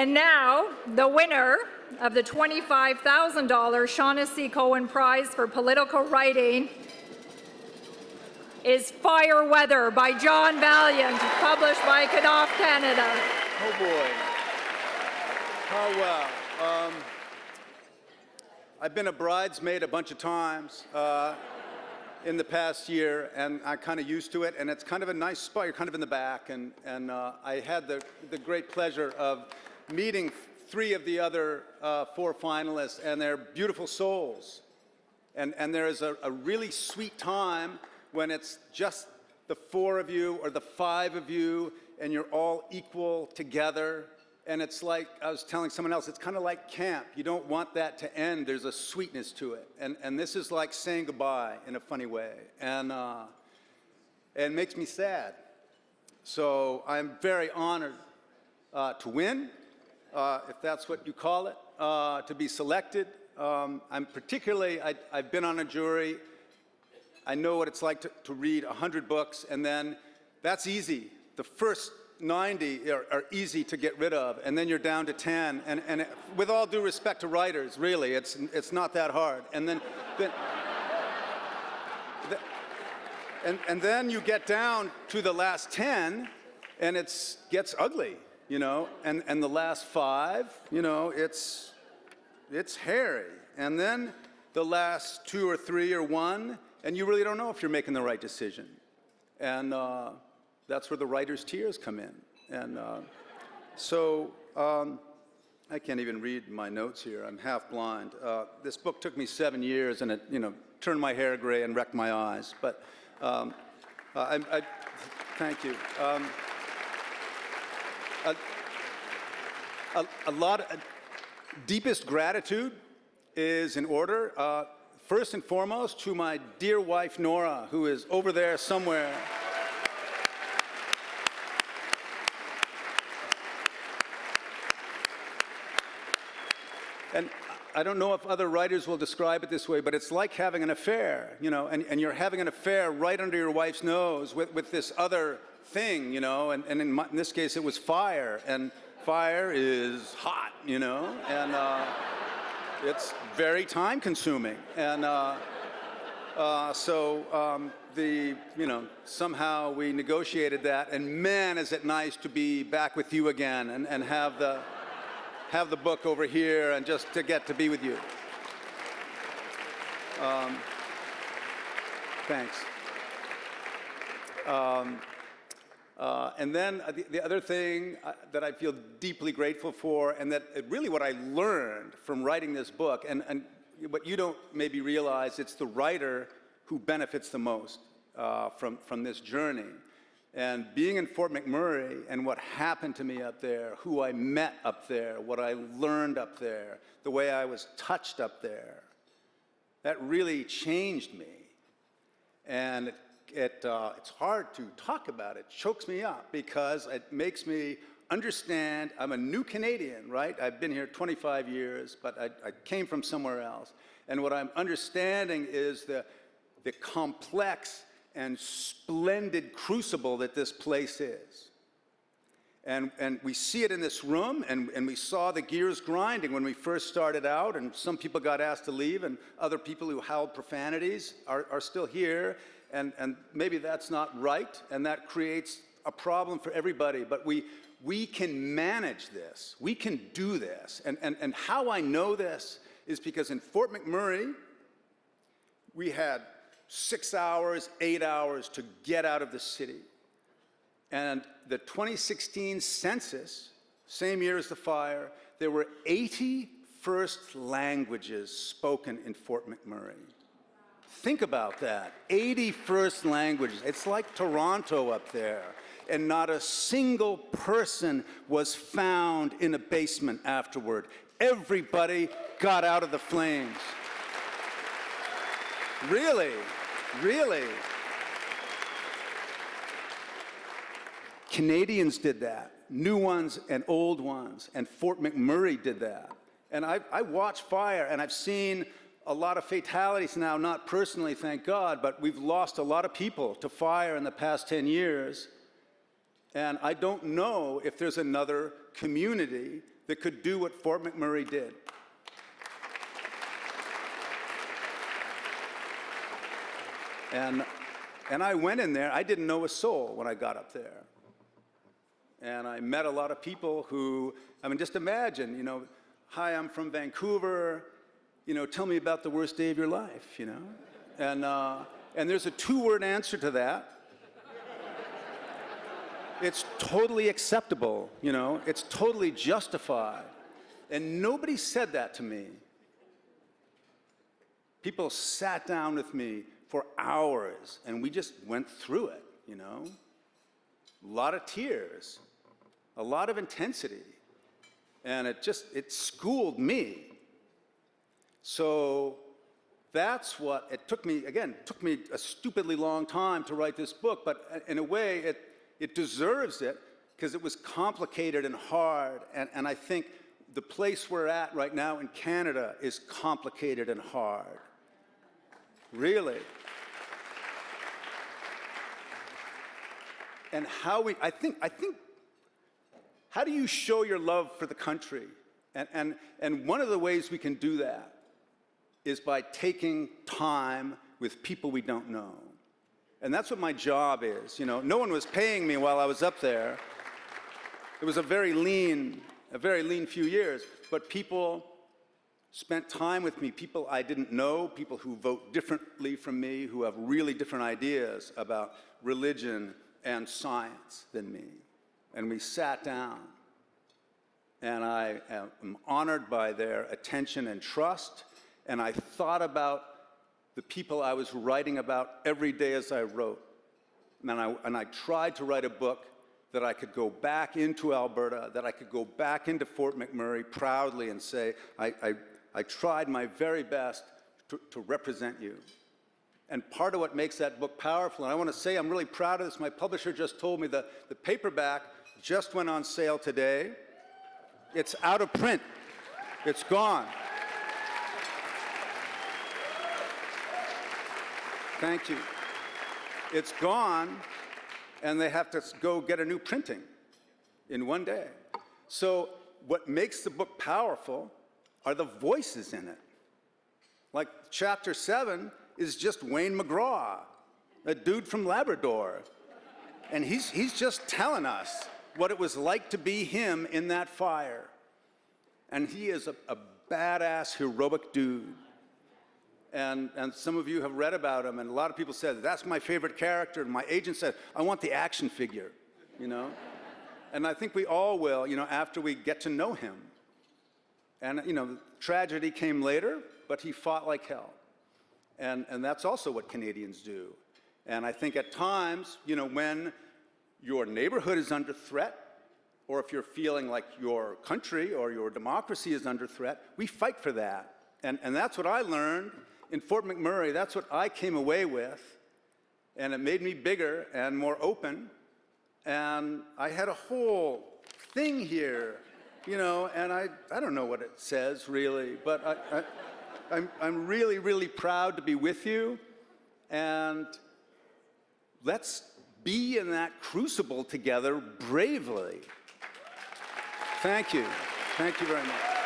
And now, the winner of the $25,000 Shaughnessy Cohen Prize for Political Writing is Fire Weather by John Vaillant, published by Knopf Canada. Oh boy. Oh wow. I've been a bridesmaid a bunch of times in the past year, and I'm kind of used to it, and it's kind of a nice spot. You're kind of in the back, and I had the great pleasure of meeting 3 of the other 4 finalists, and they're beautiful souls. And there is a really sweet time when it's just the 4 of you or the 5 of you, and you're all equal together. And it's like, I was telling someone else, it's kind of like camp. You don't want that to end. There's a sweetness to it. And this is like saying goodbye in a funny way. And it makes me sad. So I'm very honored to win, if that's what you call it, to be selected. I'm particularly, I've been on a jury. I know what it's like to read 100 books, and then that's easy. The first 90 are easy to get rid of, and then you're down to 10. And with all due respect to writers, really, it's not that hard. And then you get down to the last 10, and it gets ugly, you know. And the last 5, you know, it's hairy. And then the last 2 or 3 or 1. And you really don't know if you're making the right decision. And that's where the writer's tears come in. And so I can't even read my notes here. I'm half blind. This book took me 7 years, and it, you know, turned my hair gray and wrecked my eyes. But thank you. A lot of deepest gratitude is in order. First and foremost, to my dear wife, Nora, who is over there somewhere. And I don't know if other writers will describe it this way, but it's like having an affair, you know, and you're having an affair right under your wife's nose with this other thing, you know, and in this case, it was fire, and fire is hot, you know, and it's very time-consuming, and you know, somehow we negotiated that, and man, is it nice to be back with you again, and have the book over here, and just to get to be with you. Thanks. And then the other thing that I feel deeply grateful for, and that really what I learned from writing this book, and what you don't maybe realize, it's the writer who benefits the most from this journey. And being in Fort McMurray and what happened to me up there, who I met up there, what I learned up there, the way I was touched up there, that really changed me. And it's hard to talk about. It chokes me up because it makes me understand. I'm a new Canadian, right? I've been here 25 years, but I came from somewhere else. And what I'm understanding is the complex and splendid crucible that this place is. And we see it in this room, and we saw the gears grinding when we first started out, and some people got asked to leave, and other people who howled profanities are still here. And maybe that's not right, and that creates a problem for everybody, but we can manage this. We can do this. And how I know this is because in Fort McMurray, we had 6 hours, 8 hours to get out of the city. And the 2016 census, same year as the fire, there were 80 first languages spoken in Fort McMurray. Think about that, 80 first languages. It's like Toronto up there. And not a single person was found in a basement afterward. Everybody got out of the flames. Really, really. Canadians did that, new ones and old ones, and Fort McMurray did that. And I watched fire, and I've seen a lot of fatalities now, not personally, thank God, but we've lost a lot of people to fire in the past 10 years. And I don't know if there's another community that could do what Fort McMurray did. And I went in there, I didn't know a soul when I got up there. And I met a lot of people who, I mean, just imagine, you know, hi, I'm from Vancouver, you know, tell me about the worst day of your life, you know? And there's a 2-word answer to that. It's totally acceptable, you know? It's totally justified. And nobody said that to me. People sat down with me for hours, and we just went through it, you know? A lot of tears, a lot of intensity, and it schooled me. So that's what, it took me a stupidly long time to write this book, but in a way, it deserves it, because it was complicated and hard, and I think the place we're at right now in Canada is complicated and hard. Really. And how do you show your love for the country? And one of the ways we can do that is by taking time with people we don't know. And that's what my job is. You know, no one was paying me while I was up there. It was a very lean few years, but people spent time with me, people I didn't know, people who vote differently from me, who have really different ideas about religion and science than me. And we sat down, and I am honored by their attention and trust, and I thought about the people I was writing about every day as I wrote. And I tried to write a book that I could go back into Alberta, that I could go back into Fort McMurray proudly and say, I tried my very best to represent you. And part of what makes that book powerful, and I want to say I'm really proud of this, my publisher just told me that the paperback just went on sale today. It's out of print. It's gone. Thank you. It's gone, and they have to go get a new printing in one day. So what makes the book powerful are the voices in it. Like chapter 7 is just Wayne McGraw, a dude from Labrador. And he's just telling us what it was like to be him in that fire. And he is a badass, heroic dude. And some of you have read about him, and a lot of people said, that's my favorite character. And my agent said, I want the action figure, you know? And I think we all will, you know, after we get to know him. And, you know, tragedy came later, but he fought like hell. And that's also what Canadians do. And I think at times, you know, when your neighborhood is under threat, or if you're feeling like your country or your democracy is under threat, we fight for that. And that's what I learned in Fort McMurray. That's what I came away with. And it made me bigger and more open. And I had a whole thing here, you know, and I don't know what it says really, but I'm really, really proud to be with you. And let's be in that crucible together bravely. Thank you. Thank you very much.